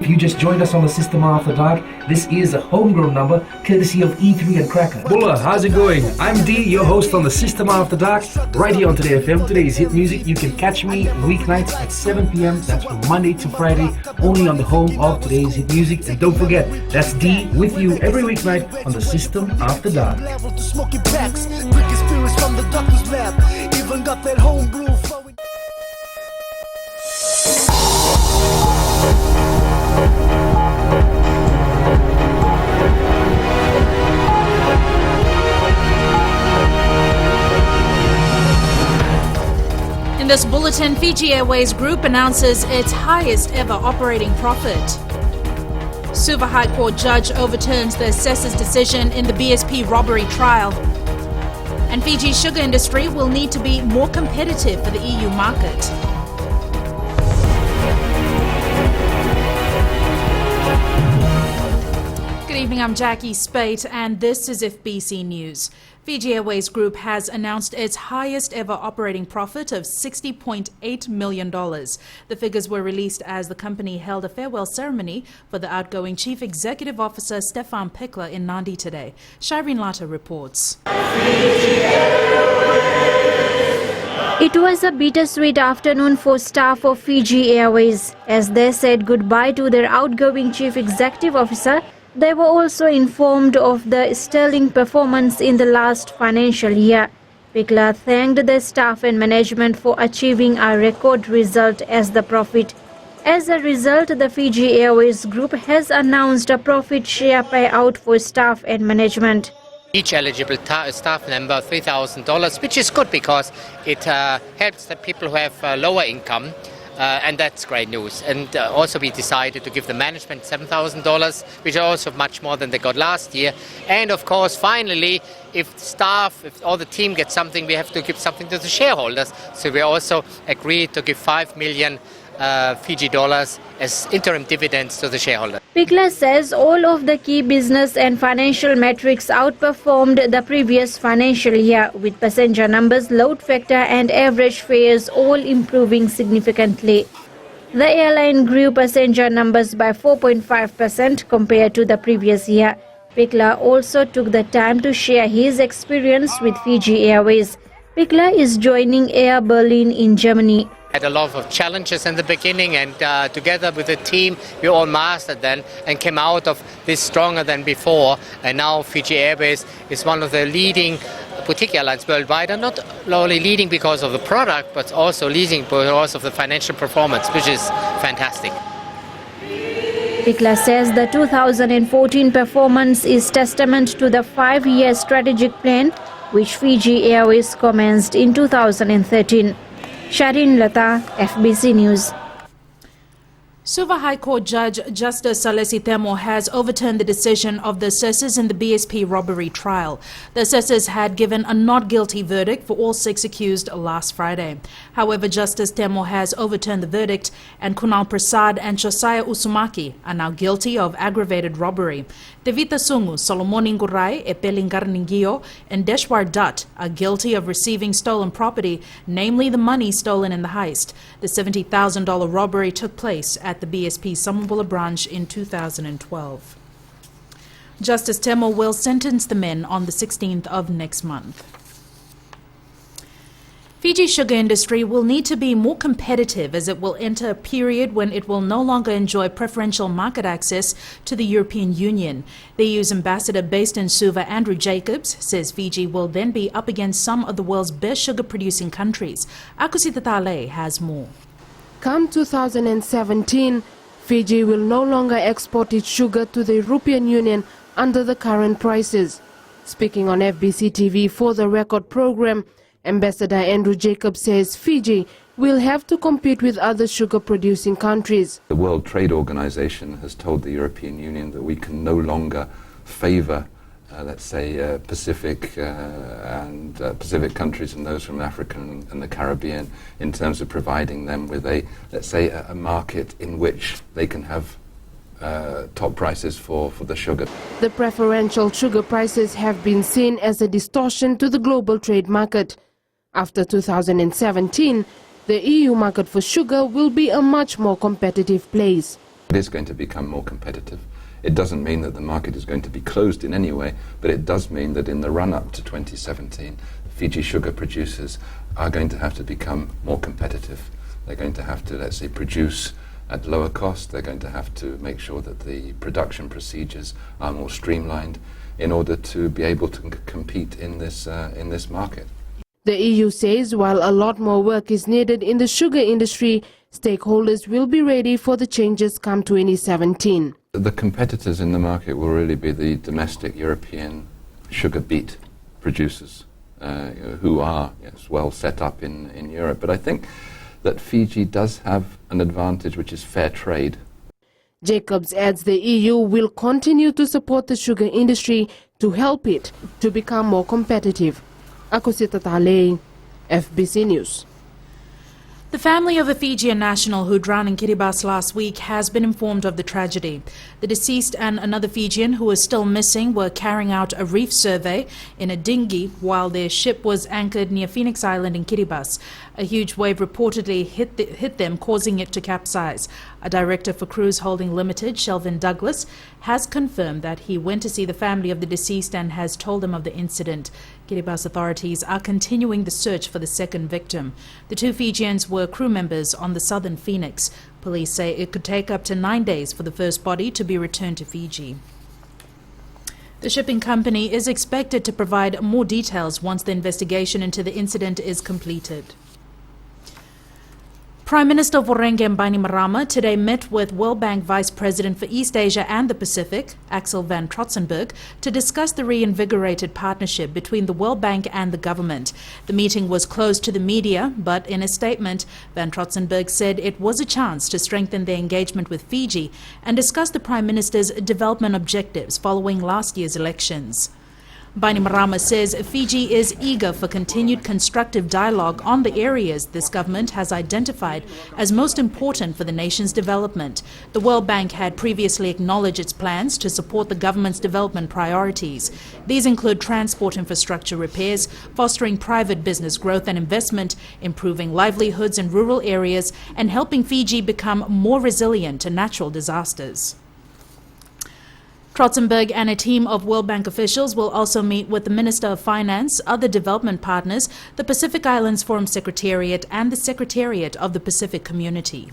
you just joined us on the System After Dark, this is a homegrown number courtesy of E3 and Cracker. Bulla, how's it going? I'm D, your host on the System After Dark, right here on Today FM. Today's hit music. You can catch me weeknights at 7 p.m. That's from Monday to Friday, only on the home of Today's hit music. And don't forget, that's D with you every weeknight on the System After Dark. Even got that homebrew flowing. In this bulletin, Fiji Airways Group announces its highest ever operating profit. Suva High Court judge overturns the assessor's decision in the BSP robbery trial. And Fiji's sugar industry will need to be more competitive for the EU market. Good evening, I'm Jackie Spate and this is FBC News. Fiji Airways Group has announced its highest ever operating profit of $60.8 million. The figures were released as the company held a farewell ceremony for the outgoing Chief Executive Officer Stefan Pickler in Nadi today. Shireen Lata reports. It was a bittersweet afternoon for staff of Fiji Airways. As they said goodbye to their outgoing Chief Executive Officer, they were also informed of the sterling performance in the last financial year. Pickler thanked the staff and management for achieving a record result as the profit. As a result, the Fiji Airways Group has announced a profit share payout for staff and management. Each eligible staff member $3,000, which is good because it helps the people who have lower income. And that's great news. And also we decided to give the management $7,000, which are also much more than they got last year. And of course, finally, if all the team gets something, we have to give something to the shareholders. So we also agreed to give 5 million Fiji dollars as interim dividends to the shareholders. Pickler says all of the key business and financial metrics outperformed the previous financial year, with passenger numbers, load factor and average fares all improving significantly. The airline grew passenger numbers by 4.5% compared to the previous year. Pickler also took the time to share his experience with Fiji Airways. Pickler is joining Air Berlin in Germany. Had a lot of challenges in the beginning, and together with the team we all mastered them and came out of this stronger than before. And now Fiji Airways is one of the leading boutique airlines worldwide, and not only leading because of the product but also leading because of the financial performance, which is fantastic. Pickler says the 2014 performance is testament to the 5-year strategic plan which Fiji Airways commenced in 2013. Shireen Lata, FBC News. Suva High Court Judge Justice Salesi Temo has overturned the decision of the assessors in the BSP robbery trial. The assessors had given a not guilty verdict for all 6 accused last Friday. However, Justice Temo has overturned the verdict, and Kunal Prasad and Josiah Usumaki are now guilty of aggravated robbery. Devita Sungu, Solomon Ngurai, Epelingar Ningio, and Deshwar Dutt are guilty of receiving stolen property, namely the money stolen in the heist. The $70,000 robbery took place at the BSP Samambula branch in 2012. Justice Temo will sentence the men on the 16th of next month. Fiji's sugar industry will need to be more competitive as it will enter a period when it will no longer enjoy preferential market access to the European Union. The EU's ambassador based in Suva, Andrew Jacobs, says Fiji will then be up against some of the world's best sugar-producing countries. Akusita Tale has more. Come 2017, Fiji will no longer export its sugar to the European Union under the current prices. Speaking on FBC TV for the Record program, Ambassador Andrew Jacobs says Fiji will have to compete with other sugar-producing countries. The World Trade Organization has told the European Union that we can no longer favor, let's say, Pacific countries and those from Africa and the Caribbean in terms of providing them with let's say, a market in which they can have top prices for the sugar. The preferential sugar prices have been seen as a distortion to the global trade market. After 2017, the EU market for sugar will be a much more competitive place. It is going to become more competitive. It doesn't mean that the market is going to be closed in any way, but it does mean that in the run-up to 2017, Fiji sugar producers are going to have to become more competitive. They're going to have to, let's say, produce at lower cost. They're going to have to make sure that the production procedures are more streamlined in order to be able to compete in this market. The EU says while a lot more work is needed in the sugar industry, stakeholders will be ready for the changes come 2017. The competitors in the market will really be the domestic European sugar beet producers who are well set up in Europe. But I think that Fiji does have an advantage, which is fair trade. Jacobs adds the EU will continue to support the sugar industry to help it to become more competitive. Ako si Tatale, FBC News. The family of a Fijian national who drowned in Kiribati last week has been informed of the tragedy. The deceased and another Fijian who is still missing were carrying out a reef survey in a dinghy while their ship was anchored near Phoenix Island in Kiribati. A huge wave reportedly hit them, causing it to capsize. A director for Cruise Holding Limited, Shelvin Douglas, has confirmed that he went to see the family of the deceased and has told them of the incident. Kiribati authorities are continuing the search for the second victim. The two Fijians were crew members on the Southern Phoenix. Police say it could take up to 9 days for the first body to be returned to Fiji. The shipping company is expected to provide more details once the investigation into the incident is completed. Prime Minister Vorengen Bainimarama today met with World Bank Vice President for East Asia and the Pacific, Axel van Trotsenburg, to discuss the reinvigorated partnership between the World Bank and the government. The meeting was closed to the media, but in a statement, van Trotsenburg said it was a chance to strengthen their engagement with Fiji and discuss the Prime Minister's development objectives following last year's elections. Bainimarama says Fiji is eager for continued constructive dialogue on the areas this government has identified as most important for the nation's development. The World Bank had previously acknowledged its plans to support the government's development priorities. These include transport infrastructure repairs, fostering private business growth and investment, improving livelihoods in rural areas, and helping Fiji become more resilient to natural disasters. Trotsenburg and a team of World Bank officials will also meet with the Minister of Finance, other development partners, the Pacific Islands Forum Secretariat and the Secretariat of the Pacific Community.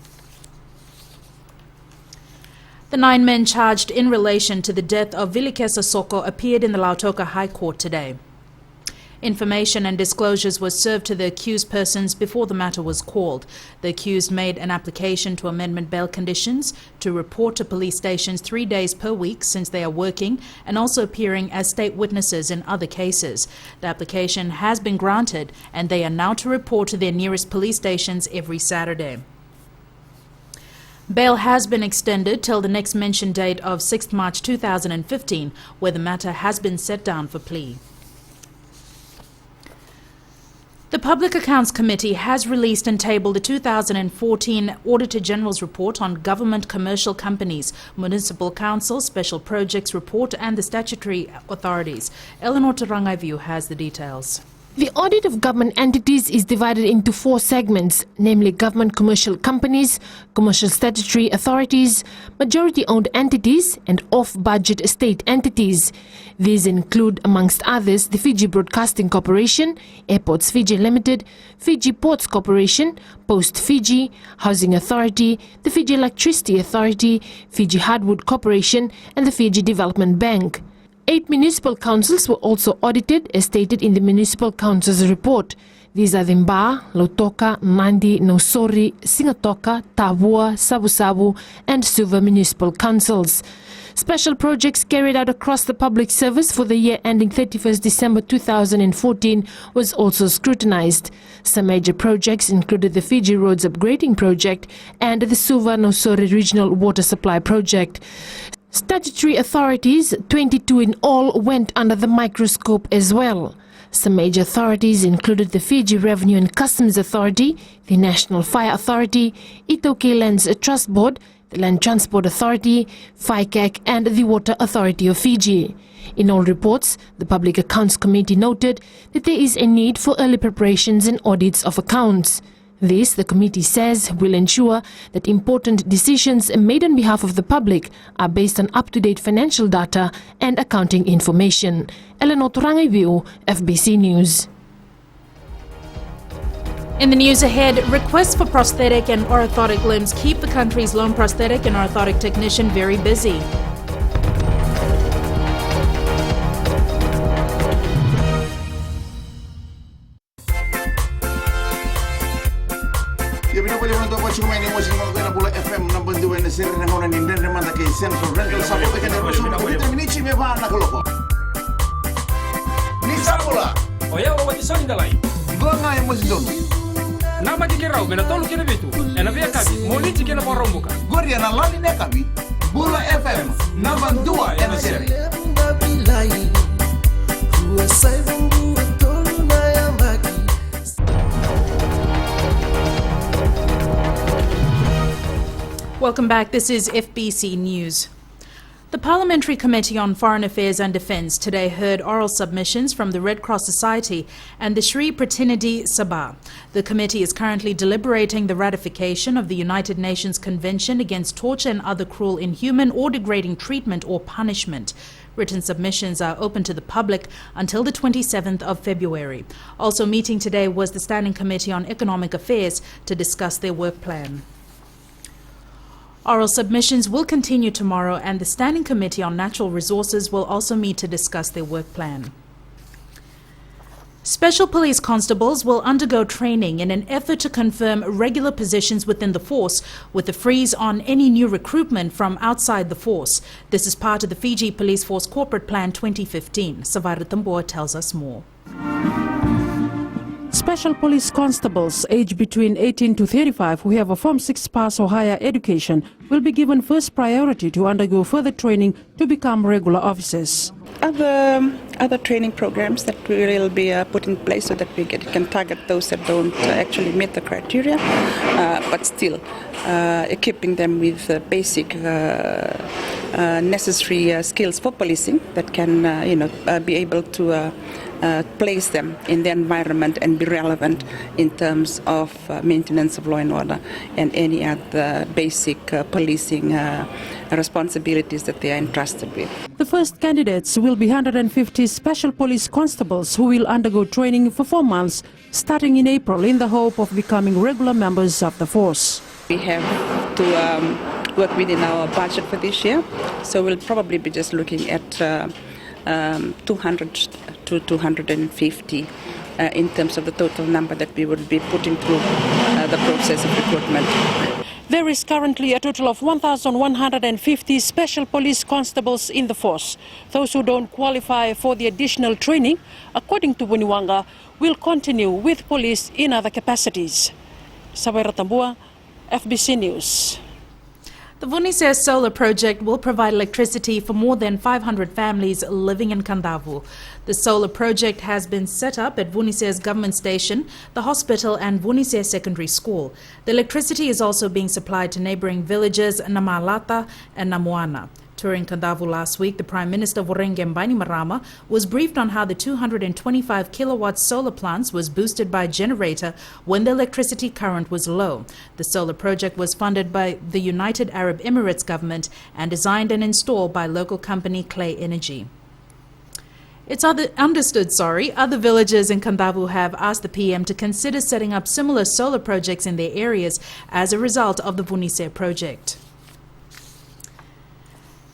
The 9 men charged in relation to the death of Villacasa Soco appeared in the Lautoka High Court today. Information and disclosures were served to the accused persons before the matter was called. The accused made an application to amendment bail conditions to report to police stations 3 days per week since they are working and also appearing as state witnesses in other cases. The application has been granted and they are now to report to their nearest police stations every Saturday. Bail has been extended till the next mentioned date of 6th March 2015, where the matter has been set down for plea. The Public Accounts Committee has released and tabled the 2014 Auditor General's Report on Government Commercial Companies, Municipal Council, Special Projects Report and the Statutory Authorities. Eleanor Tarangaivu has the details. The audit of government entities is divided into 4 segments, namely government commercial companies, commercial statutory authorities, majority-owned entities, and off-budget state entities. These include, amongst others, the Fiji Broadcasting Corporation, Airports Fiji Limited, Fiji Ports Corporation, Post Fiji, Housing Authority, the Fiji Electricity Authority, Fiji Hardwood Corporation, and the Fiji Development Bank. 8 municipal councils were also audited, as stated in the Municipal Council's report. These are the Mba, Lautoka, Mandi, Nausori, Singatoka, Tavua, Sabu-Sabu, and Suva municipal councils. Special projects carried out across the public service for the year ending 31st December 2014 was also scrutinized. Some major projects included the Fiji Roads Upgrading Project and the Suva-Nausori Regional Water Supply Project. Statutory authorities, 22 in all, went under the microscope as well. Some major authorities included the Fiji Revenue and Customs Authority, the National Fire Authority, Itoke Lands Trust Board, the Land Transport Authority, FICAC and the Water Authority of Fiji. In all reports, the Public Accounts Committee noted that there is a need for early preparations and audits of accounts. This, the committee says, will ensure that important decisions made on behalf of the public are based on up-to-date financial data and accounting information. Eleanor Turangai, FBC News. In the news ahead, requests for prosthetic and orthotic limbs keep the country's lone prosthetic and orthotic technician very busy. FM number 2 and the Serena in Denmark Central Rental Support Nisapula. Oya wa tisoni dalai. Gonga ya mosdon. Nama dikirau mena tolu kene bitu. Ena via kabi moliti kene porombuka. Goria na lani ne kabi. Bula FM number 2 and the Serena. Welcome back. This is FBC News. The Parliamentary Committee on Foreign Affairs and Defence today heard oral submissions from the Red Cross Society and the Sri Pratinidhi Sabha. The committee is currently deliberating the ratification of the United Nations Convention Against Torture and Other Cruel, Inhuman or Degrading Treatment or Punishment. Written submissions are open to the public until the 27th of February. Also meeting today was the Standing Committee on Economic Affairs to discuss their work plan. Oral submissions will continue tomorrow, and the Standing Committee on Natural Resources will also meet to discuss their work plan. Special police constables will undergo training in an effort to confirm regular positions within the force, with a freeze on any new recruitment from outside the force. This is part of the Fiji Police Force Corporate Plan 2015. Savara Tamboa tells us more. Special police constables aged between 18 to 35 who have a Form 6 pass or higher education will be given first priority to undergo further training to become regular officers. Other training programs that will be put in place so that we can target those that don't actually meet the criteria, but still equipping them with basic necessary skills for policing that can be able to place them in the environment and be relevant in terms of maintenance of law and order and any other basic policing responsibilities that they are entrusted with. The first candidates will be 150 special police constables who will undergo training for 4 months starting in April in the hope of becoming regular members of the force. We have to work within our budget for this year, so we'll probably be just looking at 200 to 250 in terms of the total number that we would be putting through the process of recruitment. There is currently a total of 1,150 special police constables in the force. Those who don't qualify for the additional training, according to Buniwanga, will continue with police in other capacities. Sawaira Tambua, FBC News. The Vunise solar project will provide electricity for more than 500 families living in Kandavu. The solar project has been set up at Vunise's government station, the hospital and Vunise Secondary School. The electricity is also being supplied to neighboring villages Namalata and Namoana. Touring Kandavu last week, the Prime Minister Vorenge Bainimarama was briefed on how the 225 kilowatt solar plants was boosted by a generator when the electricity current was low. The solar project was funded by the United Arab Emirates government and designed and installed by local company Clay Energy. It's understood, other villages in Kandavu have asked the PM to consider setting up similar solar projects in their areas as a result of the Vunise project.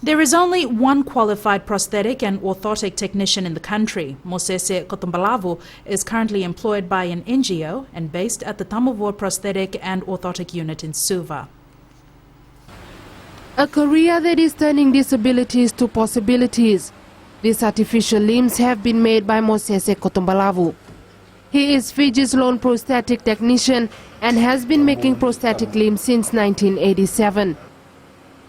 There is only one qualified prosthetic and orthotic technician in the country. Mosese Kotombalavu is currently employed by an NGO and based at the Tamavor Prosthetic and Orthotic Unit in Suva. A career that is turning disabilities to possibilities. These artificial limbs have been made by Mosese Kotombalavu. He is Fiji's lone prosthetic technician and has been making prosthetic limbs since 1987.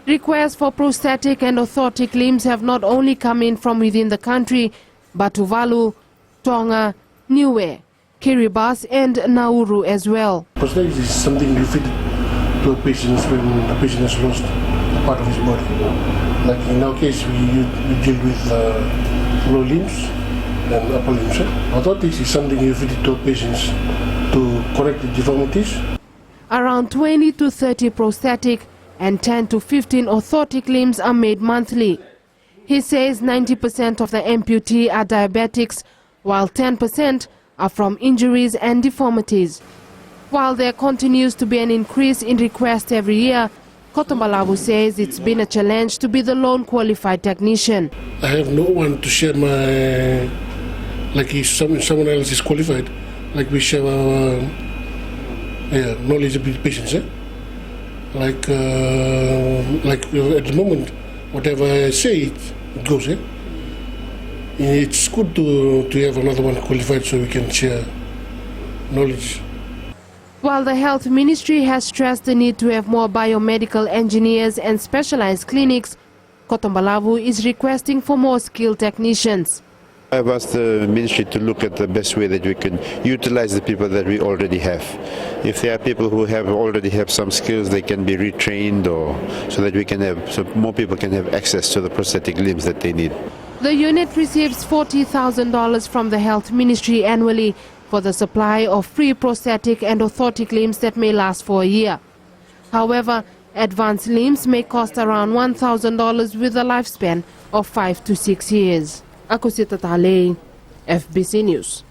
Requests for prosthetic and orthotic limbs have not only come in from within the country, but Tuvalu, Tonga, Niue, Kiribati and Nauru as well. Prosthetics is something you fit to a patient when the patient has lost a part of his body. Like in our case, we deal with low limbs, and upper limbs. Orthotics is something you fit to patients to correct the deformities. Around 20 to 30 prosthetic and 10 to 15 orthotic limbs are made monthly. He says 90% of the amputee are diabetics, while 10% are from injuries and deformities. While there continues to be an increase in requests every year, Kotombalavu says it's been a challenge to be the lone qualified technician. I have no one to share my, like if someone else is qualified, like we share our knowledge about patients. Like at the moment, whatever I say, it goes. It's good to have another one qualified so we can share knowledge. While the Health Ministry has stressed the need to have more biomedical engineers and specialized clinics, Kotombalavu is requesting for more skilled technicians. I've asked the ministry to look at the best way that we can utilize the people that we already have. If there are people who already have some skills, they can be retrained, or so that more people can have access to the prosthetic limbs that they need. The unit receives $40,000 from the Health Ministry annually for the supply of free prosthetic and orthotic limbs that may last for a year. However, advanced limbs may cost around $1,000 with a lifespan of 5 to 6 years. Akusita Tale, FBC News.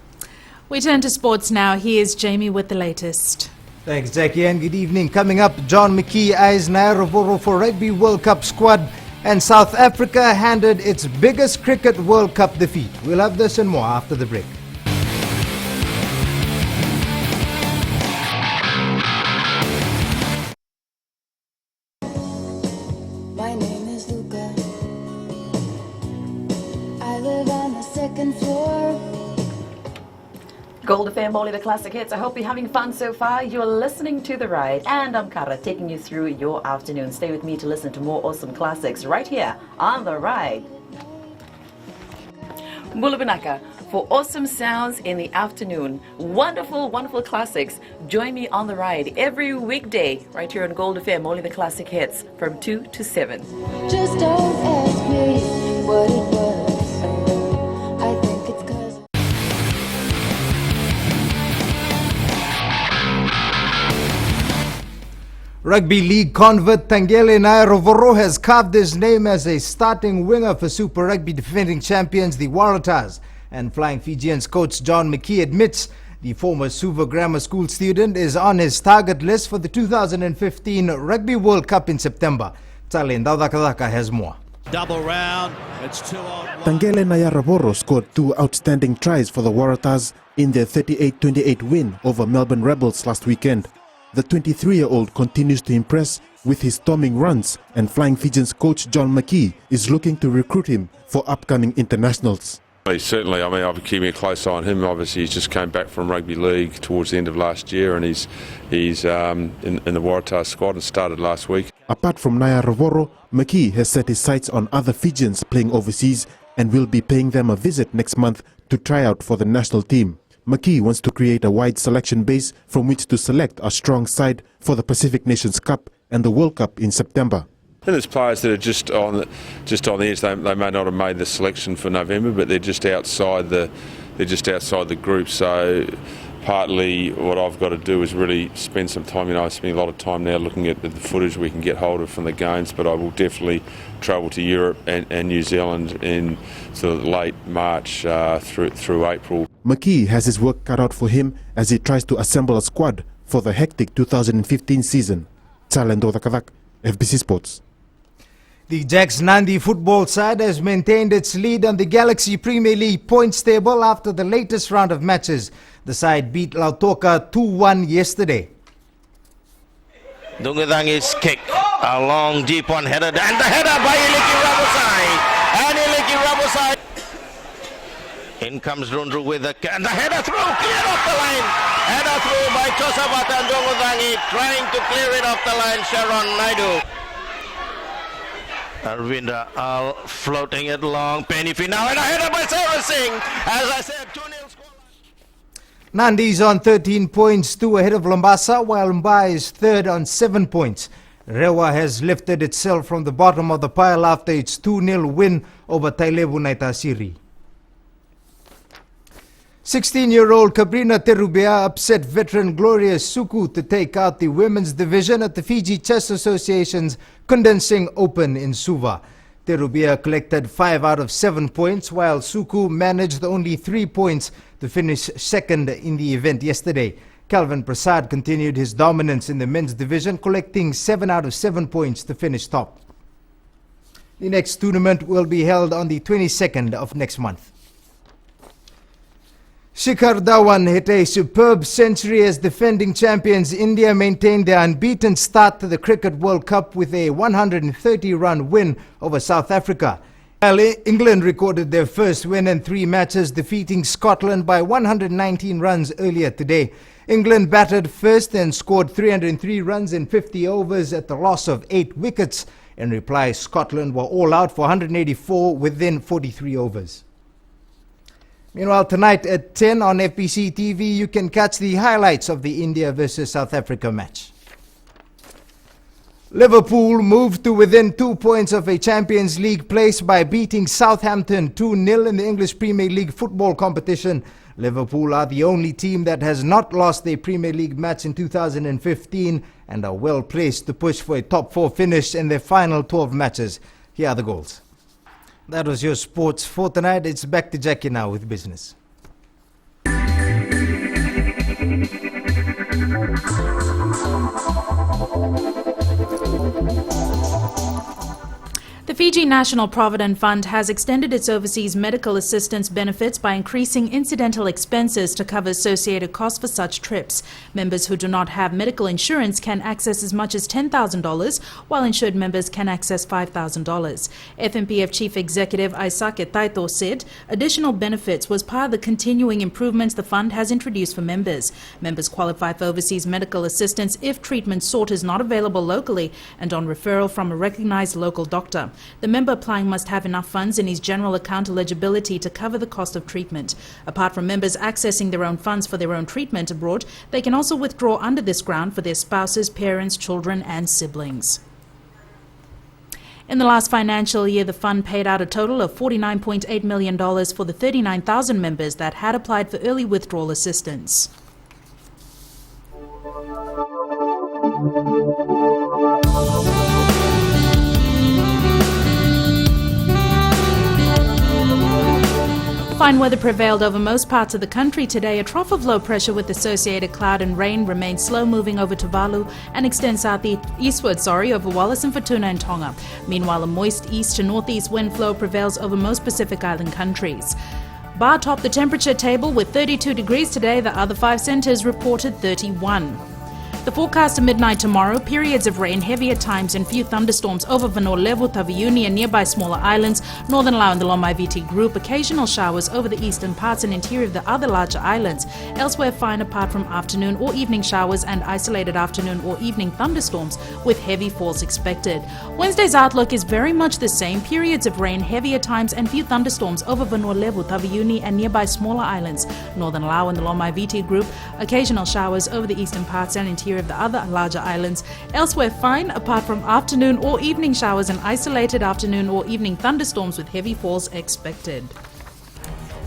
We turn to sports now. Here's Jamie with the latest. Thanks, Jackie, and good evening. Coming up, John McKee eyes Nairobi for Rugby World Cup squad, and South Africa handed its biggest Cricket World Cup defeat. We'll have this and more after the break. My name is Luca. I live on the second floor. Gold FM, only the classic hits. I hope you're having fun so far. You're listening to The Ride, and I'm Kara, taking you through your afternoon. Stay with me to listen to more awesome classics right here on The Ride. Bulletin for awesome sounds in the afternoon. Wonderful, wonderful classics. Join me on The Ride every weekday right here on Gold FM, only the classic hits from 2 to 7. Just don't ask me what it was. I think it's 'cause Rugby League convert Tangele Nairovoro has carved his name as a starting winger for Super Rugby defending champions, the Waratahs. And Flying Fijians coach John McKee admits the former Suva Grammar School student is on his target list for the 2015 Rugby World Cup in September. Tale Ndadakadaka has more. Double round, it's 2-on-1. Tangele Nairovoro scored 2 outstanding tries for the Waratahs in their 38-28 win over Melbourne Rebels last weekend. The 23-year-old continues to impress with his storming runs, and Flying Fijians coach John McKee is looking to recruit him for upcoming internationals. Certainly, I mean, I've been keeping a close eye on him. Obviously, he's just came back from Rugby League towards the end of last year, and he's in the Waratah squad and started last week. Apart from Nairovoro, McKee has set his sights on other Fijians playing overseas and will be paying them a visit next month to try out for the national team. McKee wants to create a wide selection base from which to select a strong side for the Pacific Nations Cup and the World Cup in September. And there's players that are just on the edge. They may not have made the selection for November, but they're just outside the group. So partly what I've got to do is really spend some time. I spend a lot of time now looking at the footage we can get hold of from the games, but I will definitely travel to Europe and New Zealand in sort of late March through April. McKee has his work cut out for him as he tries to assemble a squad for the hectic 2015 season. Talendo Dakadak, FBC Sports. The Jacks Nandi football side has maintained its lead on the Galaxy Premier League points table after the latest round of matches. The side beat Lautoka 2-1 yesterday. Dungudangi's kick, a long deep one headed, and the header by Iliki Rabosai. And Iliki Rabosai. In comes Rundru with the header through, cleared off the line. Header through by Josabata and Dungudangi, trying to clear it off the line, Sharon Naidu. Arvinda Al floating it long, Pennyfi now, and a header by Sarah Singh. As I said, 2-0 score. Nandi's on 13 points, 2 ahead of Lombasa, while Mbai is third on 7 points. Rewa has lifted itself from the bottom of the pile after its 2-0 win over Tailevu Naitasiri. 16-year-old Kabrina Terubia upset veteran Gloria Suku to take out the women's division at the Fiji Chess Association's Condensing Open in Suva. Terubia collected 5 out of 7 points, while Suku managed only 3 points to finish second in the event yesterday. Calvin Prasad continued his dominance in the men's division, collecting 7 out of 7 points to finish top. The next tournament will be held on the 22nd of next month. Shikhar Dhawan hit a superb century as defending champions India maintained their unbeaten start to the Cricket World Cup with a 130-run win over South Africa. While England recorded their first win in 3 matches, defeating Scotland by 119 runs earlier today. England batted first and scored 303 runs in 50 overs at the loss of 8 wickets. In reply, Scotland were all out for 184 within 43 overs. Meanwhile, tonight at 10 on FBC TV, you can catch the highlights of the India versus South Africa match. Liverpool moved to within 2 points of a Champions League place by beating Southampton 2-0 in the English Premier League football competition. Liverpool are the only team that has not lost a Premier League match in 2015 and are well placed to push for a top 4 finish in their final 12 matches. Here are the goals. That was your sports for tonight. It's back to Jackie now with business. The Fiji National Provident Fund has extended its overseas medical assistance benefits by increasing incidental expenses to cover associated costs for such trips. Members who do not have medical insurance can access as much as $10,000, while insured members can access $5,000. FNPF Chief Executive Aisake Taito said additional benefits was part of the continuing improvements the fund has introduced for members. Members qualify for overseas medical assistance if treatment sought is not available locally and on referral from a recognized local doctor. The member applying must have enough funds in his general account eligibility to cover the cost of treatment. Apart from members accessing their own funds for their own treatment abroad, they can also withdraw under this ground for their spouses, parents, children and siblings. In the last financial year, the fund paid out a total of $49.8 million for the 39,000 members that had applied for early withdrawal assistance. Fine weather prevailed over most parts of the country today. A trough of low pressure with associated cloud and rain remains slow moving over Tuvalu and extends eastward over Wallis and Futuna and Tonga. Meanwhile, a moist east to northeast wind flow prevails over most Pacific Island countries. Bar topped the temperature table with 32 degrees today. The other 5 centres reported 31. The forecast of midnight tomorrow, periods of rain, heavy at times and few thunderstorms over Vanua-Levu, Taveuni and nearby smaller islands, Northern Lau and the Lomaiviti group, occasional showers over the eastern parts and interior of the other larger islands. Elsewhere fine apart from afternoon or evening showers and isolated afternoon or evening thunderstorms with heavy falls expected. Wednesday's outlook is very much the same, periods of rain, heavy at times and few thunderstorms over Vanua-Levu, Taveuni and nearby smaller islands, Northern Lau and the Lomaiviti group, occasional showers over the eastern parts and interior of the other larger islands. Elsewhere fine apart from afternoon or evening showers and isolated afternoon or evening thunderstorms with heavy falls expected.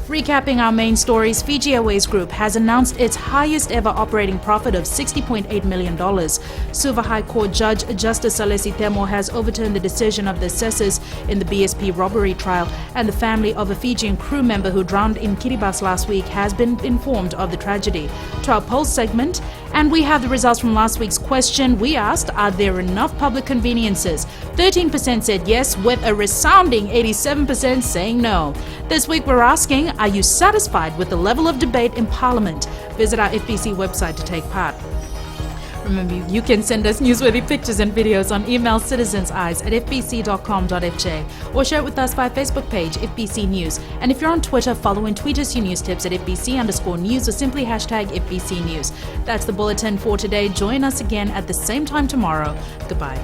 Recapping our main stories, Fiji Airways Group has announced its highest ever operating profit of $60.8 million. Suva High Court Judge Justice Alesi Temo has overturned the decision of the assessors in the BSP Robbery trial, and the family of a Fijian crew member who drowned in Kiribati last week has been informed of the tragedy. To our poll segment, and we have the results from last week's question. We asked, are there enough public conveniences? 13% said yes, with a resounding 87% saying no. This week we're asking, are you satisfied with the level of debate in Parliament? Visit our FBC website to take part. Remember, you can send us newsworthy pictures and videos on email citizenseyes@fbc.com.fj or share it with us by Facebook page FBC News. And if you're on Twitter, follow and tweet us your news tips at FBC_news or simply hashtag FBC News. That's the Bulletin for today. Join us again at the same time tomorrow. Goodbye.